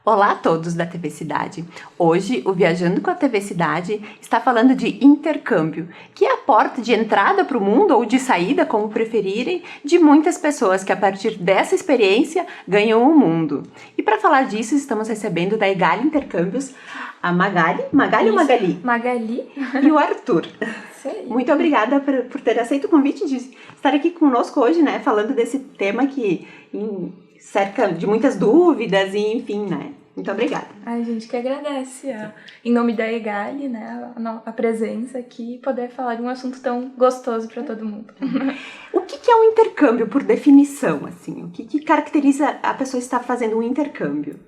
Olá a todos da TV Cidade. Hoje, o Viajando com a TV Cidade está falando de intercâmbio, que é a porta de entrada para o mundo ou de saída, como preferirem, de muitas pessoas que a partir dessa experiência ganham o mundo. E para falar disso, estamos recebendo da Egali Intercâmbios a Magali ou Magali? Magali. E o Arthur. Muito obrigada por ter aceito o convite de estar aqui conosco hoje, né, falando desse tema que cerca de muitas dúvidas e enfim, né. Muito obrigada. A gente que agradece, em nome da Egali, né, a presença aqui e poder falar de um assunto tão gostoso para todo mundo. O que é um intercâmbio, por definição, assim? O que caracteriza a pessoa estar fazendo um intercâmbio?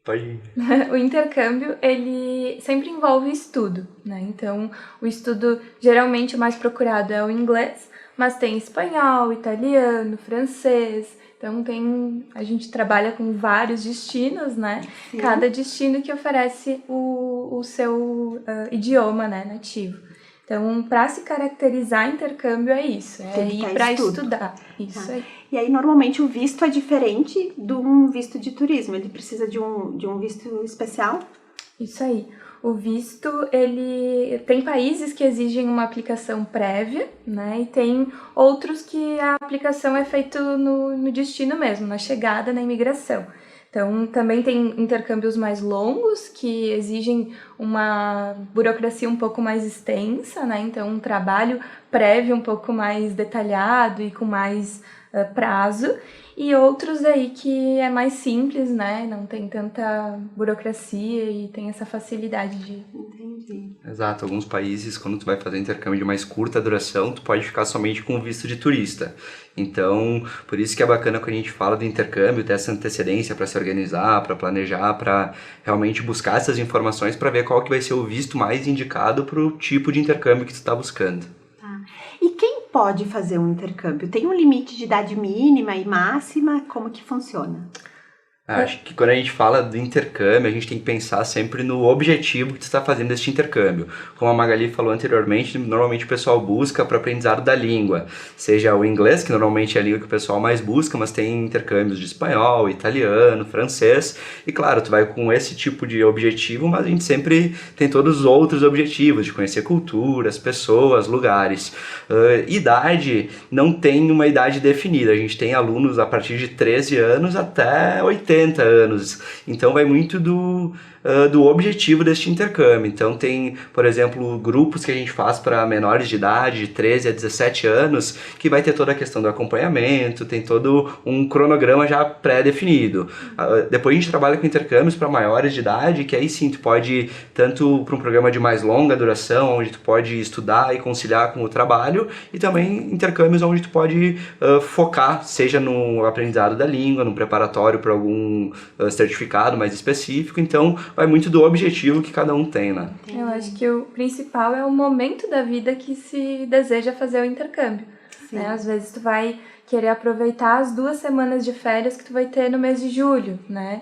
Pode ir. O intercâmbio, ele sempre envolve estudo, né? Então, o estudo geralmente o mais procurado é o inglês, mas tem espanhol, italiano, francês. Então, a gente trabalha com vários destinos, né? Sim. Cada destino que oferece o seu idioma, né, nativo. Então, para se caracterizar intercâmbio é isso, é ir para estudar. Isso aí. E aí, normalmente, o visto é diferente de um visto de turismo, ele precisa de um visto especial? Isso aí. O visto, ele tem países que exigem uma aplicação prévia, né? E tem outros que a aplicação é feita no destino mesmo, na chegada, na imigração. Então, também tem intercâmbios mais longos, que exigem uma burocracia um pouco mais extensa, né? Então, um trabalho prévio um pouco mais detalhado e com mais prazo. E outros aí que é mais simples, né? Não tem tanta burocracia e tem essa facilidade de... Entendi. Exato, alguns países, quando tu vai fazer intercâmbio de mais curta duração, tu pode ficar somente com o visto de turista. Então, por isso que é bacana quando a gente fala do intercâmbio, ter essa antecedência para se organizar, para planejar, para realmente buscar essas informações para ver qual que vai ser o visto mais indicado para o tipo de intercâmbio que tu está buscando. Tá. E quem pode fazer um intercâmbio? Tem um limite de idade mínima e máxima? Como que funciona? Acho que quando a gente fala do intercâmbio, a gente tem que pensar sempre no objetivo que tu está fazendo deste intercâmbio. Como a Magali falou anteriormente, normalmente o pessoal busca para o aprendizado da língua, seja o inglês, que normalmente é a língua que o pessoal mais busca, mas tem intercâmbios de espanhol, italiano, francês, e claro, tu vai com esse tipo de objetivo, mas a gente sempre tem todos os outros objetivos, de conhecer culturas, pessoas, lugares. Idade, não tem uma idade definida, a gente tem alunos a partir de 13 anos até 80 anos, então vai muito do objetivo deste intercâmbio. Então tem, por exemplo, grupos que a gente faz para menores de idade, de 13 a 17 anos, que vai ter toda a questão do acompanhamento, tem todo um cronograma já pré-definido. Depois a gente trabalha com intercâmbios para maiores de idade, que aí sim tu pode ir tanto para um programa de mais longa duração, onde tu pode estudar e conciliar com o trabalho, e também intercâmbios onde tu pode focar, seja no aprendizado da língua, no preparatório para algum certificado mais específico. Então vai muito do objetivo que cada um tem, né? Eu acho que o principal é o momento da vida que se deseja fazer o intercâmbio. Né? Às vezes tu vai querer aproveitar as 2 semanas de férias que tu vai ter no mês de julho, né?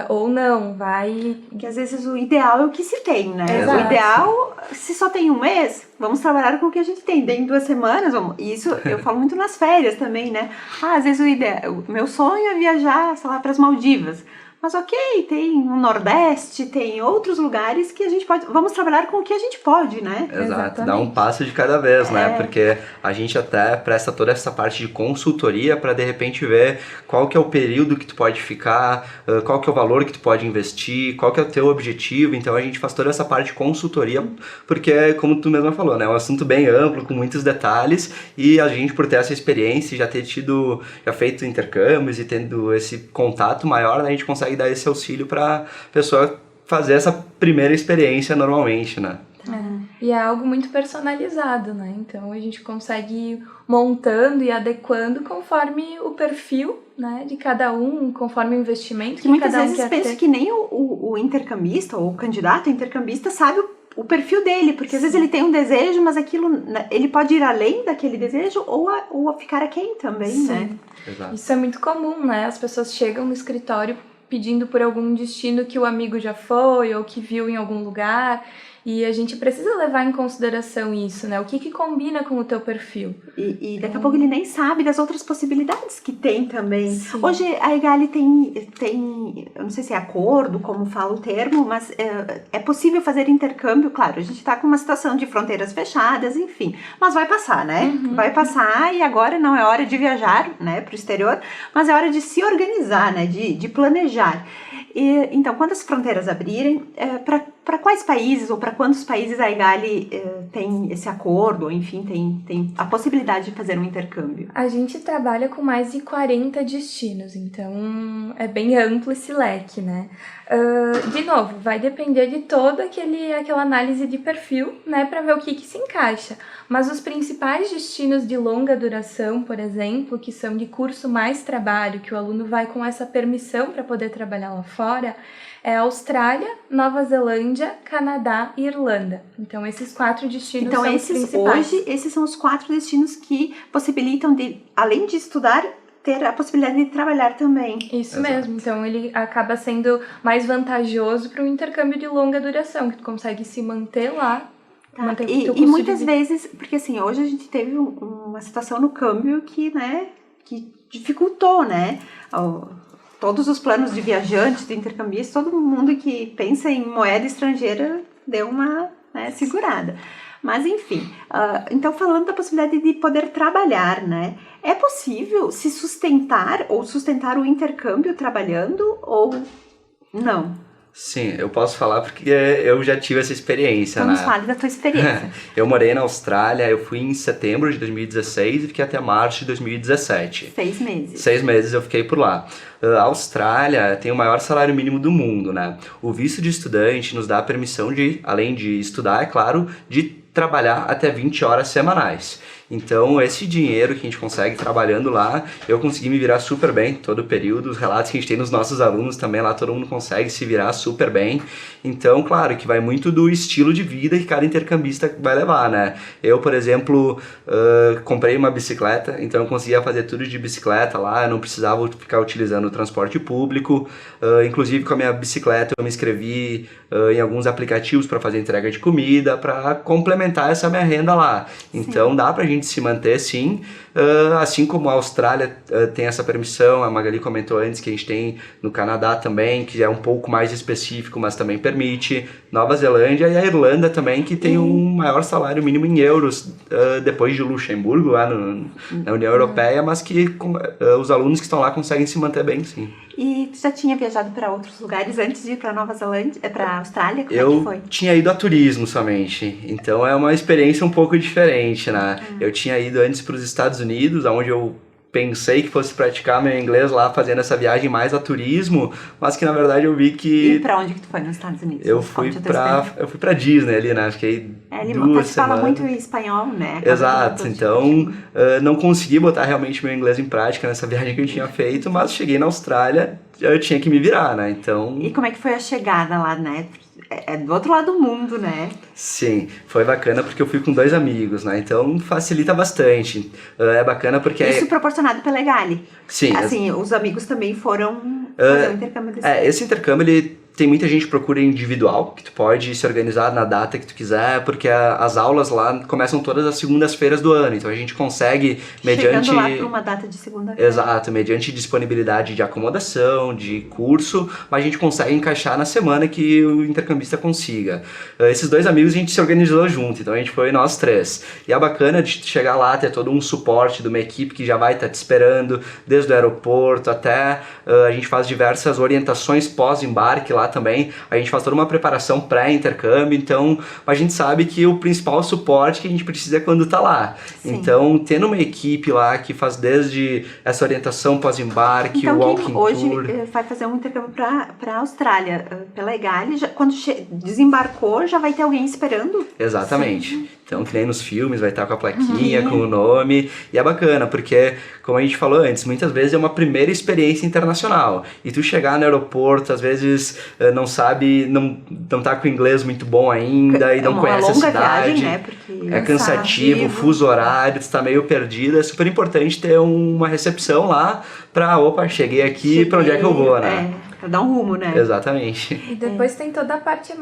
Ou não, vai... Porque às vezes o ideal é o que se tem, né? Exato. O ideal, se só tem um mês, vamos trabalhar com o que a gente tem. Tem 2 semanas, isso eu falo muito nas férias também, né? Às vezes o meu sonho é viajar, sei lá, para as Maldivas. Mas ok, tem o Nordeste, tem outros lugares que a gente pode... Vamos trabalhar com o que a gente pode, né? Exato, Exatamente. dá um passo de cada vez, né? Porque a gente até presta toda essa parte de consultoria para de repente ver qual que é o período que tu pode ficar, qual que é o valor que tu pode investir, qual que é o teu objetivo. Então a gente faz toda essa parte de consultoria, porque como tu mesma falou, né? É um assunto bem amplo, com muitos detalhes, e a gente, por ter essa experiência, já feito intercâmbios e tendo esse contato maior, né, a gente consegue dar esse auxílio para pessoa fazer essa primeira experiência normalmente, né? E é algo muito personalizado, né? Então a gente consegue ir montando e adequando conforme o perfil, né, de cada um, conforme o investimento que muitas cada um vezes quer penso ter. que nem o intercambista ou o candidato a intercambista sabe o perfil dele, porque às vezes ele tem um desejo, mas aquilo, ele pode ir além daquele desejo ou ficar aquém também, né? Exato. Isso é muito comum, né? As pessoas chegam no escritório pedindo por algum destino que o amigo já foi ou que viu em algum lugar. E a gente precisa levar em consideração isso, né? O que combina com o teu perfil. E daqui a pouco ele nem sabe das outras possibilidades que tem também. Sim. Hoje a Egali tem, eu não sei se é acordo, como fala o termo, mas é possível fazer intercâmbio, claro, a gente está com uma situação de fronteiras fechadas, enfim, mas vai passar, né? Vai passar e agora não é hora de viajar, né, para o exterior, mas é hora de se organizar, né, de planejar. Então, quando as fronteiras abrirem, para quais países ou para quantos países a Egali tem esse acordo, ou enfim, tem a possibilidade de fazer um intercâmbio? A gente trabalha com mais de 40 destinos, então é bem amplo esse leque, né? De novo, vai depender de toda aquela análise de perfil, né, para ver o que se encaixa. Mas os principais destinos de longa duração, por exemplo, que são de curso mais trabalho, que o aluno vai com essa permissão para poder trabalhar lá fora, é Austrália, Nova Zelândia, Canadá e Irlanda. Então, esses 4 destinos são os principais. Hoje, esses são os 4 destinos que possibilitam, além de estudar, ter a possibilidade de trabalhar também. Isso mesmo. Então, ele acaba sendo mais vantajoso para um intercâmbio de longa duração, que tu consegue se manter lá. Tá. E muitas vezes, porque assim, hoje a gente teve uma situação no câmbio que dificultou, né? Todos os planos de viajantes, de intercambistas, todo mundo que pensa em moeda estrangeira deu uma segurada. Mas enfim, então falando da possibilidade de poder trabalhar, né? É possível se sustentar ou sustentar o intercâmbio trabalhando ou não? Sim, eu posso falar porque eu já tive essa experiência, então, né? Fale da tua experiência. Eu morei na Austrália, eu fui em setembro de 2016 e fiquei até março de 2017. 6 meses. 6 meses eu fiquei por lá. A Austrália tem o maior salário mínimo do mundo, né? O visto de estudante nos dá a permissão de, além de estudar, é claro, de trabalhar até 20 horas semanais. Então, esse dinheiro que a gente consegue trabalhando lá, eu consegui me virar super bem todo o período. Os relatos que a gente tem nos nossos alunos também lá, todo mundo consegue se virar super bem. Então, claro, que vai muito do estilo de vida que cada intercambista vai levar, né? Eu, por exemplo, comprei uma bicicleta, então eu conseguia fazer tudo de bicicleta lá, eu não precisava ficar utilizando o transporte público. Inclusive, com a minha bicicleta, eu me inscrevi em alguns aplicativos para fazer entrega de comida, para complementar essa minha renda lá. Então, dá pra gente se manter, sim. Assim como a Austrália tem essa permissão, a Magali comentou antes que a gente tem no Canadá também, que é um pouco mais específico, mas também permite. Nova Zelândia e a Irlanda também, que tem um maior salário mínimo em euros, depois de Luxemburgo, lá na União Europeia, mas que os alunos que estão lá conseguem se manter bem, sim. E tu já tinha viajado para outros lugares antes de ir para Nova Zelândia, para Austrália? Como é que foi? Eu tinha ido a turismo somente, então é uma experiência um pouco diferente, né? Eu tinha ido antes para os Estados Unidos, onde eu pensei que fosse praticar meu inglês lá, fazendo essa viagem mais a turismo, mas que na verdade eu vi que... E pra onde que tu foi nos Estados Unidos? Eu fui pra Disney ali, né? Fiquei ele 2 semanas. fala muito espanhol, né? Exato, então não consegui botar realmente meu inglês em prática nessa viagem que eu tinha feito, mas cheguei na Austrália, eu tinha que me virar, né? Então... E como é que foi a chegada lá, né? É do outro lado do mundo, né? Sim, foi bacana porque eu fui com 2 amigos, né? Então facilita bastante. É bacana porque... Isso proporcionado pela Egali. Sim. Assim, os amigos também foram fazer um intercâmbio desse. Esse intercâmbio, ele tem muita gente que procura individual, que tu pode se organizar na data que tu quiser, porque as aulas lá começam todas as segundas-feiras do ano, então a gente consegue, mediante... Chegando lá por uma data de segunda-feira. Exato, mediante disponibilidade de acomodação, de curso, mas a gente consegue encaixar na semana que o intercambista consiga. Esses 2 amigos a gente se organizou junto, então a gente foi nós 3. E é bacana de chegar lá, ter todo um suporte de uma equipe que já vai estar te esperando, desde o aeroporto até... a gente faz diversas orientações pós-embarque lá também, a gente faz toda uma preparação pré-intercâmbio, então a gente sabe que o principal suporte que a gente precisa é quando tá lá. Sim. Então, tendo uma equipe lá que faz desde essa orientação pós-embarque, então, o walking tour... Então, hoje vai fazer um intercâmbio para a Austrália, pela Egali, quando desembarcou, já vai ter alguém esperando? Exatamente. Sim. Então, que nem nos filmes, vai estar com a plaquinha, com o nome, e é bacana, porque, como a gente falou antes, muitas vezes é uma primeira experiência internacional, e tu chegar no aeroporto, às vezes não sabe, não tá com o inglês muito bom ainda, e não conhece a cidade, viagem, né? Porque é cansativo, fuso horário, tu tá meio perdido, é super importante ter uma recepção lá pra, cheguei aqui, pra onde é que eu vou, né? Pra dar um rumo, né? Exatamente. E depois tem toda a parte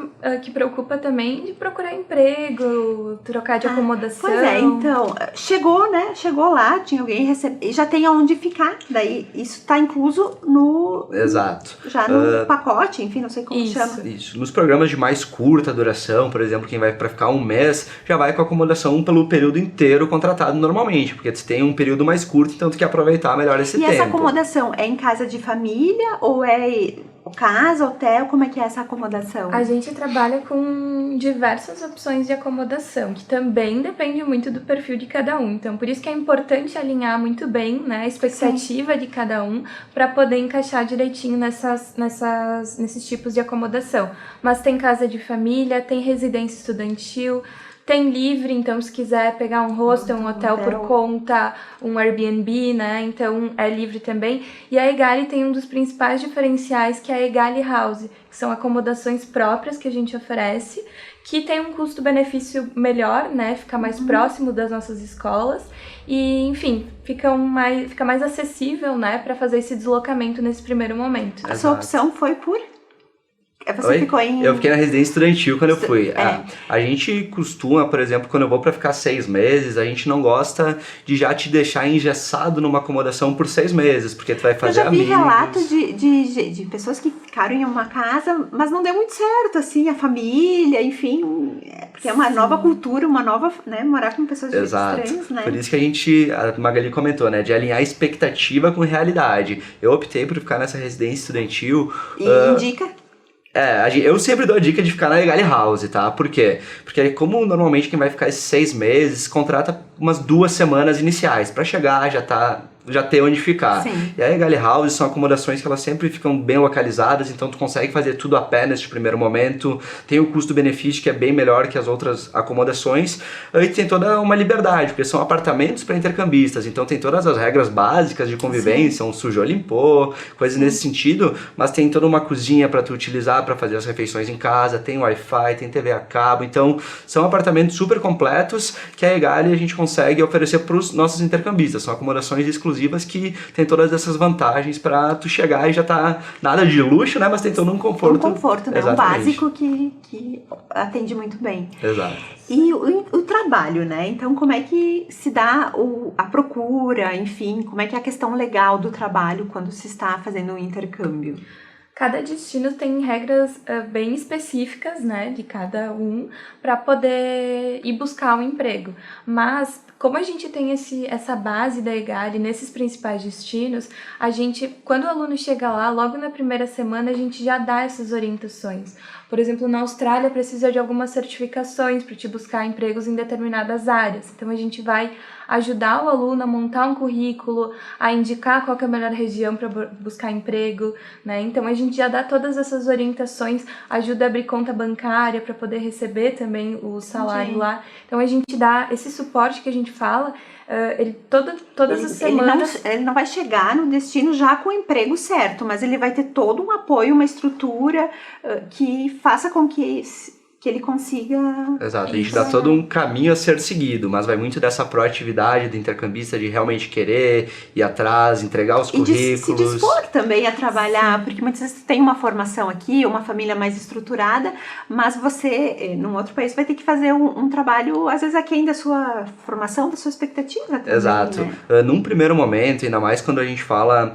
que preocupa também de procurar emprego, trocar de acomodação. Pois é, então, chegou, né? Chegou lá, tinha alguém recebendo, e já tem aonde ficar. Daí isso tá incluso no... Exato. Já no pacote, enfim, não sei como Isso. chama. Isso. Nos programas de mais curta duração, por exemplo, quem vai para ficar um mês, já vai com a acomodação pelo período inteiro contratado normalmente, porque tu tem um período mais curto, então tu quer aproveitar melhor esse tempo. E essa acomodação é em casa de família ou é casa, hotel? Como é que é essa acomodação? A gente trabalha com diversas opções de acomodação, que também depende muito do perfil de cada um. Então, por isso que é importante alinhar muito bem, né, a expectativa de cada um para poder encaixar direitinho nesses tipos de acomodação. Mas tem casa de família, tem residência estudantil, tem livre, então se quiser pegar um hostel, um hotel por conta, um Airbnb, né, então é livre também. E a Egali tem um dos principais diferenciais, que é a Egali House, que são acomodações próprias que a gente oferece, que tem um custo-benefício melhor, né, fica mais próximo das nossas escolas e, enfim, fica mais acessível, né, para fazer esse deslocamento nesse primeiro momento. A sua opção foi por... Você Oi? ficou em... Eu fiquei na residência estudantil quando eu fui. A gente costuma, por exemplo, quando eu vou pra ficar 6 meses, a gente não gosta de já te deixar engessado numa acomodação por 6 meses, porque tu vai fazer amigos. Eu já vi relatos de pessoas que ficaram em uma casa, mas não deu muito certo, assim, a família, enfim, porque é uma nova cultura, uma nova, né, morar com pessoas estranhas, né? Por isso que a Magali comentou, né, de alinhar expectativa com realidade. Eu optei por ficar nessa residência estudantil. E indica? Eu sempre dou a dica de ficar na Egali House, tá? Por quê? Porque como normalmente quem vai ficar esses 6 meses, contrata umas 2 semanas iniciais pra chegar, já ter onde ficar. Sim. E a Egali House são acomodações que elas sempre ficam bem localizadas, então tu consegue fazer tudo a pé neste primeiro momento, tem o custo-benefício que é bem melhor que as outras acomodações, e tem toda uma liberdade, porque são apartamentos para intercambistas, então tem todas as regras básicas de convivência, um sujou, limpou, coisas nesse sentido, mas tem toda uma cozinha para tu utilizar para fazer as refeições em casa, tem Wi-Fi, tem TV a cabo, então são apartamentos super completos que a Egali a gente consegue oferecer para os nossos intercambistas, são acomodações exclusivas que tem todas essas vantagens para tu chegar e já tá nada de luxo, né? Mas tem todo um conforto. Um conforto, né? Exatamente. Um básico que atende muito bem. Exato. E o trabalho, né? Então, como é que se dá a procura, enfim, como é que é a questão legal do trabalho quando se está fazendo um intercâmbio? Cada destino tem regras bem específicas, né, de cada um, para poder ir buscar um emprego. Mas, como a gente tem essa base da Egali nesses principais destinos, a gente, quando o aluno chega lá, logo na primeira semana, a gente já dá essas orientações. Por exemplo, na Austrália precisa de algumas certificações para te buscar empregos em determinadas áreas. Então, a gente vai ajudar o aluno a montar um currículo, a indicar qual que é a melhor região para buscar emprego, né? Então, a gente já dá todas essas orientações, ajuda a abrir conta bancária para poder receber também o salário lá. Então, a gente dá esse suporte que a gente fala, todas as semanas... Ele não vai chegar no destino já com o emprego certo, mas ele vai ter todo um apoio, uma estrutura que faça com que ele consiga... Exato, a gente dá todo um caminho a ser seguido, mas vai muito dessa proatividade do intercambista de realmente querer ir atrás, entregar os currículos. E de se dispor também a trabalhar, porque muitas vezes tem uma formação aqui, uma família mais estruturada, mas você, num outro país, vai ter que fazer um trabalho, às vezes, aquém da sua formação, da sua expectativa também. Exato. Né? Num primeiro momento, ainda mais quando a gente fala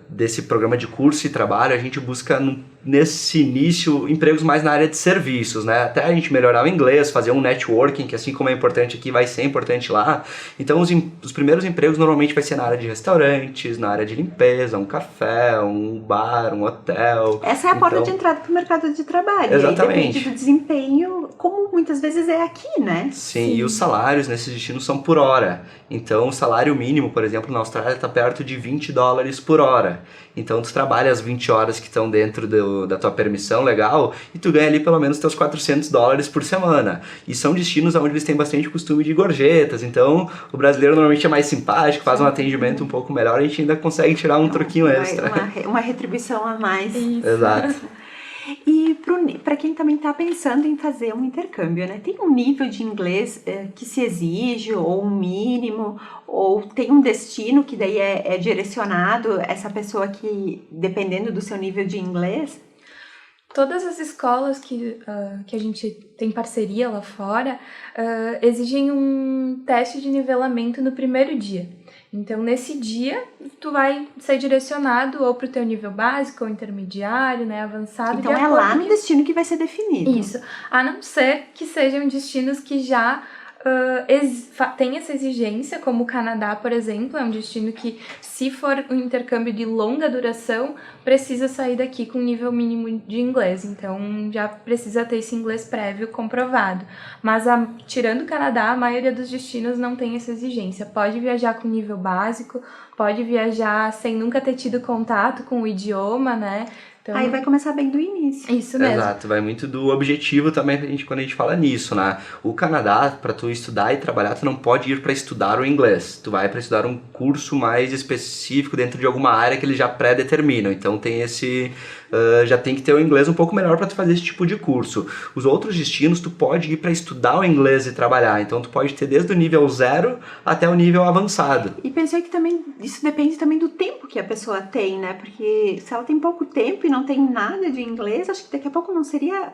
desse programa de curso e trabalho, a gente busca nesse início empregos mais na área de serviços, né? Até a gente melhorar o inglês, fazer um networking, que assim como é importante aqui, vai ser importante lá. Então os primeiros empregos normalmente vai ser na área de restaurantes, na área de limpeza, um café, um bar, um hotel. Essa é a porta de entrada para o mercado de trabalho. Exatamente. E aí depende do desempenho, como muitas vezes é aqui, né? Sim, e os salários nesses destinos são por hora. Então o salário mínimo, por exemplo, na Austrália está perto de $20 por hora. Então tu trabalha as 20 horas que estão dentro da tua permissão legal e tu ganha ali pelo menos teus $400 por semana. E são destinos onde eles têm bastante costume de gorjetas, então o brasileiro normalmente é mais simpático, faz um atendimento um pouco melhor, a gente ainda consegue tirar um troquinho extra. Uma retribuição a mais. Exato. E para quem também está pensando em fazer um intercâmbio, né? Tem um nível de inglês que se exige, ou um mínimo, ou tem um destino que daí é direcionado essa pessoa que, dependendo do seu nível de inglês? Todas as escolas que a gente tem parceria lá fora exigem um teste de nivelamento no primeiro dia. Então, nesse dia, tu vai ser direcionado ou para o teu nível básico, ou intermediário, né, avançado. Então, é lá no destino que vai ser definido. Isso, a não ser que sejam destinos que já tem essa exigência, como o Canadá, por exemplo, é um destino que, se for um intercâmbio de longa duração, precisa sair daqui com nível mínimo de inglês, então já precisa ter esse inglês prévio comprovado. Mas tirando o Canadá, a maioria dos destinos não tem essa exigência. Pode viajar com nível básico, pode viajar sem nunca ter tido contato com o idioma, né? Então, aí vai começar bem do início. Isso mesmo. Exato, vai muito do objetivo também quando a gente fala nisso, né? O Canadá, para tu estudar e trabalhar, tu não pode ir para estudar o inglês. Tu vai para estudar um curso mais específico dentro de alguma área que eles já pré-determinam. Então tem esse... já tem que ter o inglês um pouco melhor para tu fazer esse tipo de curso. Os outros destinos, tu pode ir para estudar o inglês e trabalhar. Então tu pode ter desde o nível 0 até o nível avançado. E pensei que também isso depende também do tempo que a pessoa tem, né? Porque se ela tem pouco tempo e não tem nada de inglês, acho que daqui a pouco não seria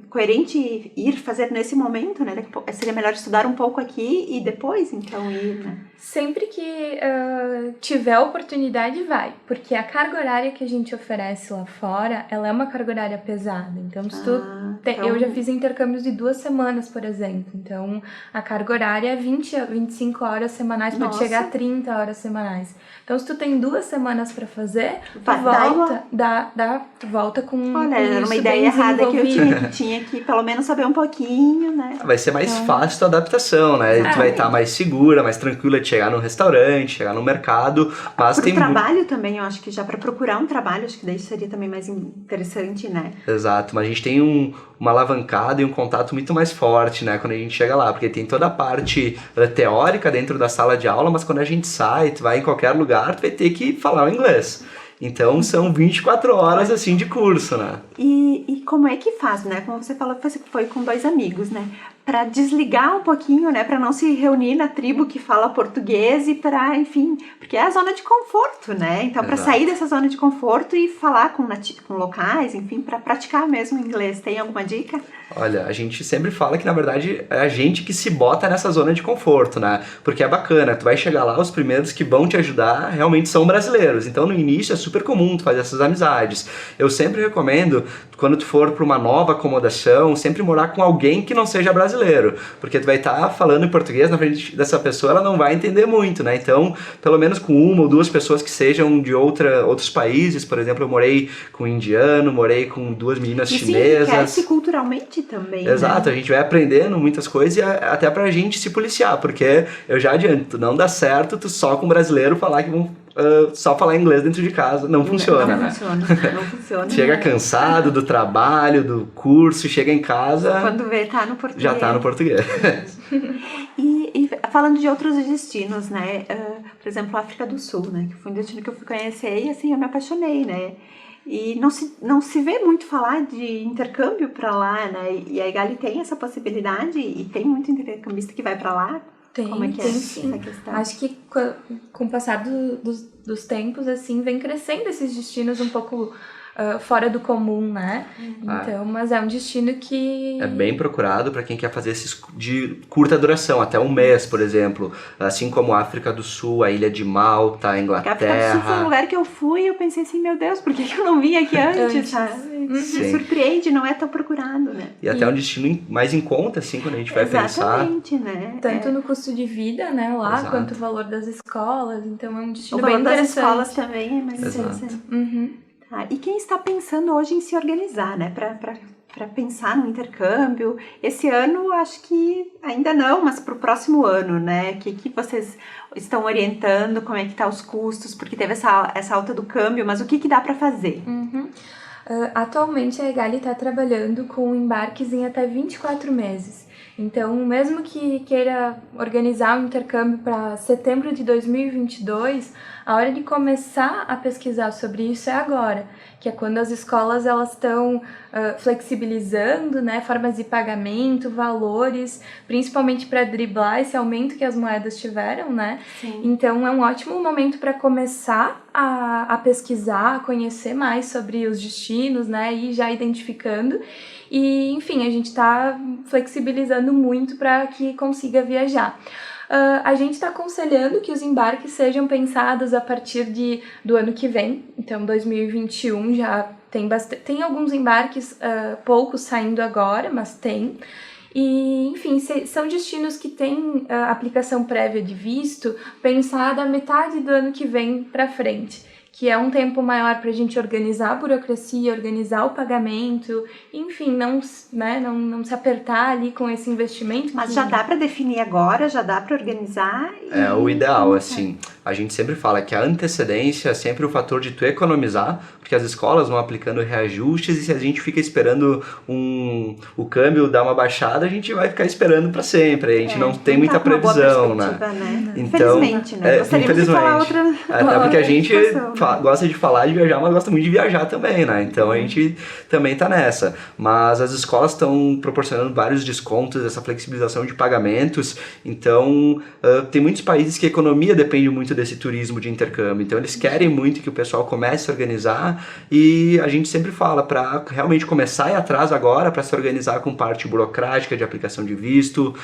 coerente ir fazer nesse momento, né? Seria melhor estudar um pouco aqui e depois, então, ir, né? Sempre que tiver oportunidade, vai. Porque a carga horária que a gente oferece lá fora, ela é uma carga horária pesada. Então, se tu então... eu já fiz intercâmbios de 2 semanas, por exemplo. Então, a carga horária é 20 a 25 horas semanais, pode chegar a 30 horas semanais. Então, se tu tem 2 semanas para fazer, tu volta com olha, era uma ideia errada que eu tinha que pelo menos saber um pouquinho, né? Vai ser mais fácil a adaptação, né? Tu vai estar mais segura, mais tranquila de chegar no restaurante, chegar no mercado, mas tem trabalho também, eu acho que já para procurar um trabalho, acho que daí seria também mais interessante, né? Exato, mas a gente tem uma alavancada e um contato muito mais forte, né, quando a gente chega lá, porque tem toda a parte teórica dentro da sala de aula, mas quando a gente sai, tu vai em qualquer lugar, tu vai ter que falar o inglês. Então são 24 horas assim de curso, né? E como é que faz, né? Como você falou que você foi com 2 amigos, né? Para desligar um pouquinho, né? Para não se reunir na tribo que fala português e para, enfim, porque é a zona de conforto, né? Então, para sair dessa zona de conforto e falar com locais, enfim, para praticar mesmo inglês, tem alguma dica? Olha, a gente sempre fala que, na verdade, é a gente que se bota nessa zona de conforto, né? Porque é bacana, tu vai chegar lá, os primeiros que vão te ajudar realmente são brasileiros. Então, no início, é super comum tu fazer essas amizades. Eu sempre recomendo, quando tu for para uma nova acomodação, sempre morar com alguém que não seja brasileiro. Porque tu vai estar falando em português na frente dessa pessoa, ela não vai entender muito, né? Então, pelo menos com 1 ou 2 pessoas que sejam de outros países. Por exemplo, eu morei com um indiano, morei com 2 meninas chinesas. Sim, enriquece culturalmente também. Exato, né? A gente vai aprendendo muitas coisas e até pra gente se policiar, porque eu já adianto, não dá certo tu só com brasileiro falar que vão só falar inglês dentro de casa, não funciona, né? Não funciona. Chega cansado do trabalho, do curso, chega em casa... Quando vê, tá no português. Já tá no português. E falando de outros destinos, né? Por exemplo, a África do Sul, né? Que foi um destino que eu fui conhecer e, assim, eu me apaixonei, né? E não se vê muito falar de intercâmbio para lá, né? E a Igali tem essa possibilidade e tem muito intercambista que vai para lá. Como é que tem é sim. essa questão? Acho que com o passar dos tempos, assim, vem crescendo esses destinos um pouco fora do comum, né? Então, mas é um destino que... É bem procurado para quem quer fazer esses de curta duração, até 1 mês, por exemplo. Assim como a África do Sul, a Ilha de Malta, a Inglaterra. A África do Sul foi um lugar que eu fui e eu pensei assim, meu Deus, por que eu não vim aqui antes, sabe? Me surpreende, não é tão procurado, né? E até um destino mais em conta, assim, quando a gente vai pensar. Exatamente, né? Tanto no custo de vida, né, lá, Exato. quanto o valor das escolas. Então, é um destino o valor bem das interessante. escolas também é mais interessante. Tá, e quem está pensando hoje em se organizar, né, para pensar no intercâmbio? Esse ano, acho que ainda não, mas para o próximo ano, né? O que vocês estão orientando? Como é que tá os custos? Porque teve essa alta do câmbio, mas o que dá para fazer? Atualmente, a Igali está trabalhando com embarques em até 24 meses. Então, mesmo que queira organizar um intercâmbio para setembro de 2022, a hora de começar a pesquisar sobre isso é agora, que é quando as escolas elas estão flexibilizando, né, formas de pagamento, valores, principalmente para driblar esse aumento que as moedas tiveram, né? Sim. Então é um ótimo momento para começar a pesquisar, a conhecer mais sobre os destinos, né, e já identificando. E, enfim, a gente está flexibilizando muito para que consiga viajar. A gente está aconselhando que os embarques sejam pensados a partir do ano que vem, então 2021 já tem alguns embarques, poucos saindo agora, mas tem. E, enfim, são destinos que têm aplicação prévia de visto pensada a metade do ano que vem para frente, que é um tempo maior para a gente organizar a burocracia, organizar o pagamento, enfim, não se apertar ali com esse investimento. Mas já dá para definir agora, já dá para organizar. É o ideal, assim. A gente sempre fala que a antecedência é sempre o fator de tu economizar, porque as escolas vão aplicando reajustes e se a gente fica esperando o câmbio dar uma baixada, a gente vai ficar esperando para sempre. A gente não tem muita previsão, né? Então, infelizmente, né? Infelizmente. De falar outra até porque a gente situação, gosta de falar de viajar, mas gosta muito de viajar também, né? Então a gente também tá nessa. Mas as escolas estão proporcionando vários descontos, essa flexibilização de pagamentos. Então tem muitos países que a economia depende muito desse turismo de intercâmbio. Então eles querem muito que o pessoal comece a organizar e a gente sempre fala para realmente começar a ir atrás agora para se organizar com parte burocrática de aplicação de visto,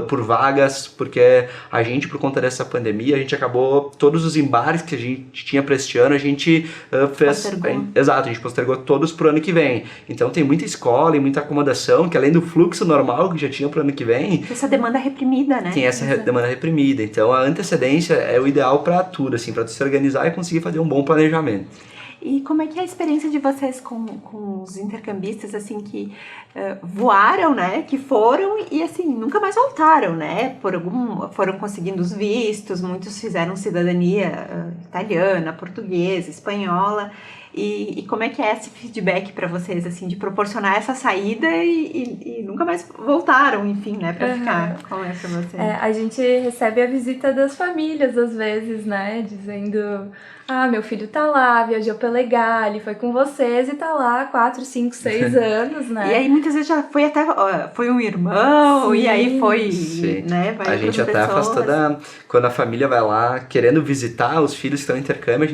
por vagas, porque a gente, por conta dessa pandemia, a gente acabou todos os embarques que a gente tinha para este ano, a gente fez... Exato, a gente postergou todos pro ano que vem. Então tem muita escola e muita acomodação, que além do fluxo normal que já tinha pro ano que vem... Essa demanda reprimida, né? Tem essa demanda reprimida. Então a antecedência é o ideal para tudo, assim, para se organizar e conseguir fazer um bom planejamento. E como é que é a experiência de vocês com os intercambistas, assim, que voaram, né, que foram e, assim, nunca mais voltaram, né, foram conseguindo os vistos, muitos fizeram cidadania italiana, portuguesa, espanhola, e como é que é esse feedback para vocês, assim, de proporcionar essa saída e nunca mais voltaram, enfim, né, para ficar? Como é para vocês? A gente recebe a visita das famílias, às vezes, né, dizendo... meu filho tá lá, viajou pela Egali, foi com vocês e tá lá há 4, 5, 6 anos, né? E aí muitas vezes já foi até, foi um irmão, Sim. E aí foi, Sim. né? Vai a gente até faz quando a família vai lá querendo visitar os filhos que estão em intercâmbio,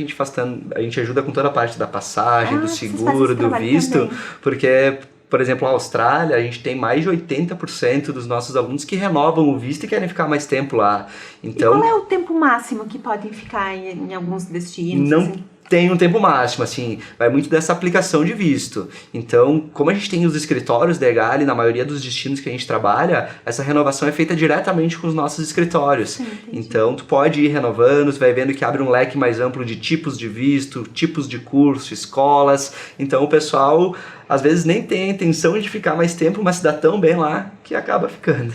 a gente ajuda com toda a parte da passagem, do seguro, do visto, também. Porque... Por exemplo, na Austrália, a gente tem mais de 80% dos nossos alunos que renovam o visto e querem ficar mais tempo lá. Então, e qual é o tempo máximo que podem ficar em alguns destinos? Não assim? Tem um tempo máximo, assim, vai muito dessa aplicação de visto. Então, como a gente tem os escritórios da Egali, na maioria dos destinos que a gente trabalha, essa renovação é feita diretamente com os nossos escritórios. Sim, então, tu pode ir renovando, tu vai vendo que abre um leque mais amplo de tipos de visto, tipos de curso, escolas. Então, o pessoal, às vezes, nem tem a intenção de ficar mais tempo, mas se dá tão bem lá que acaba ficando.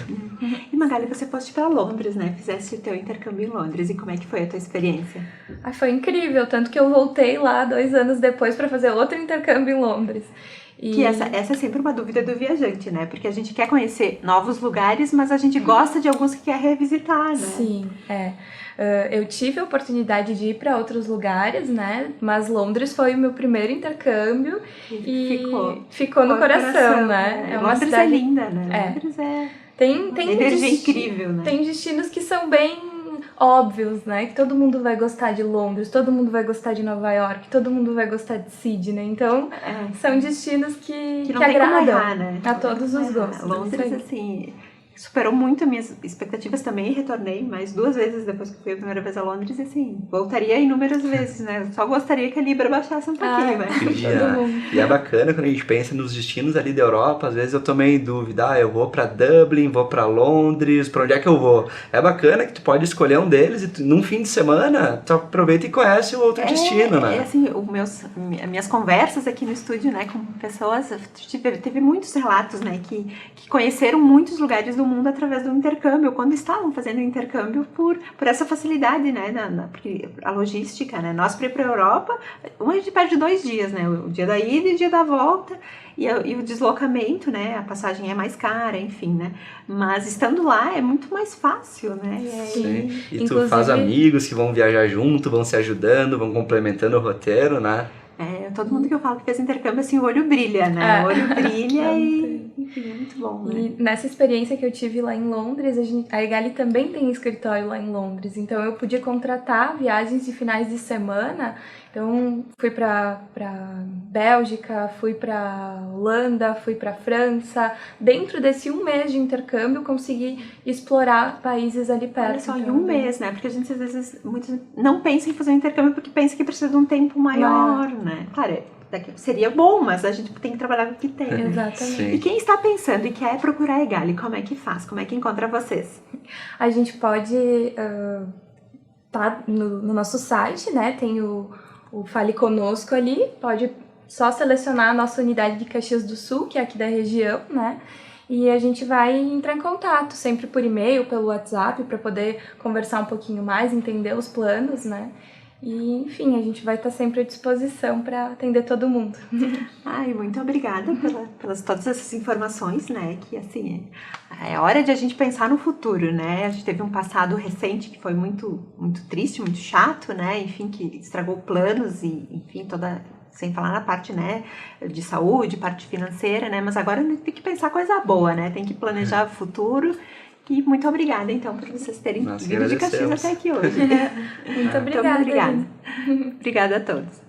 E Magali, você foste para Londres, né? Fizeste o teu intercâmbio em Londres. E como é que foi a tua experiência? Foi incrível, tanto que eu voltei lá 2 anos depois para fazer outro intercâmbio em Londres. Que essa é sempre uma dúvida do viajante, né? Porque a gente quer conhecer novos lugares, mas a gente gosta de alguns que quer revisitar, né? Sim, eu tive a oportunidade de ir para outros lugares, né? Mas Londres foi o meu primeiro intercâmbio e ficou no coração, né? Londres cidade... é linda, né? Londres tem energia incrível, né? Tem destinos que são bem óbvios, né? Que todo mundo vai gostar de Londres, todo mundo vai gostar de Nova York, todo mundo vai gostar de Sydney. Então, são destinos que não tem agradam como errar, né? a todos os gostos. Londres, assim, superou muito minhas expectativas também. Retornei mais 2 vezes depois que fui a primeira vez a Londres e, assim, voltaria inúmeras vezes, né? Só gostaria que a Libra baixasse um pouquinho, né? E é bacana quando a gente pensa nos destinos ali da Europa, às vezes eu tomei dúvida, eu vou pra Dublin, vou pra Londres, pra onde é que eu vou? É bacana que tu pode escolher um deles e num fim de semana tu aproveita e conhece o outro destino, né? Assim, minhas conversas aqui no estúdio, né, com pessoas, teve muitos relatos, né, que conheceram muitos lugares do mundo através do intercâmbio, quando estavam fazendo o intercâmbio por essa facilidade, né, porque a logística, né, nós para ir para a Europa, a gente perde 2 dias, né, o dia da ida e o dia da volta, e o deslocamento, né, a passagem é mais cara, enfim, né, mas estando lá é muito mais fácil, né. Sim. E tu faz amigos que vão viajar junto, vão se ajudando, vão complementando o roteiro, né? Todo mundo que eu falo que fez intercâmbio, assim, o olho brilha, né? O olho brilha e, enfim, é muito bom, né? E nessa experiência que eu tive lá em Londres, a Egali também tem escritório lá em Londres, então eu podia contratar viagens de finais de semana. Então, fui pra Bélgica, fui pra Holanda, fui pra França. Dentro desse 1 mês de intercâmbio, consegui explorar países ali perto. Olha só, em 1 mês, né? Porque a gente, às vezes, muitos não pensa em fazer um intercâmbio porque pensa que precisa de um tempo maior, né? Claro, seria bom, mas a gente tem que trabalhar com o que tem. Exatamente. Sim. E quem está pensando e quer procurar a Egali, como é que faz? Como é que encontra vocês? A gente pode tá no nosso site, né? Tem o Fale Conosco ali, pode só selecionar a nossa unidade de Caxias do Sul, que é aqui da região, né? E a gente vai entrar em contato, sempre por e-mail, pelo WhatsApp, para poder conversar um pouquinho mais, entender os planos, né? E, enfim, a gente vai estar sempre à disposição para atender todo mundo. Ai, muito obrigada pelas todas essas informações, né? Que, assim, é hora de a gente pensar no futuro, né? A gente teve um passado recente que foi muito, muito triste, muito chato, né? Enfim, que estragou planos e, enfim, sem falar na parte, né, de saúde, parte financeira, né? Mas agora tem que pensar coisa boa, né? Tem que planejar o futuro. E muito obrigada, então, por vocês terem vindo de Caxias até aqui hoje. Muito obrigada. Muito obrigada. Obrigada a todos.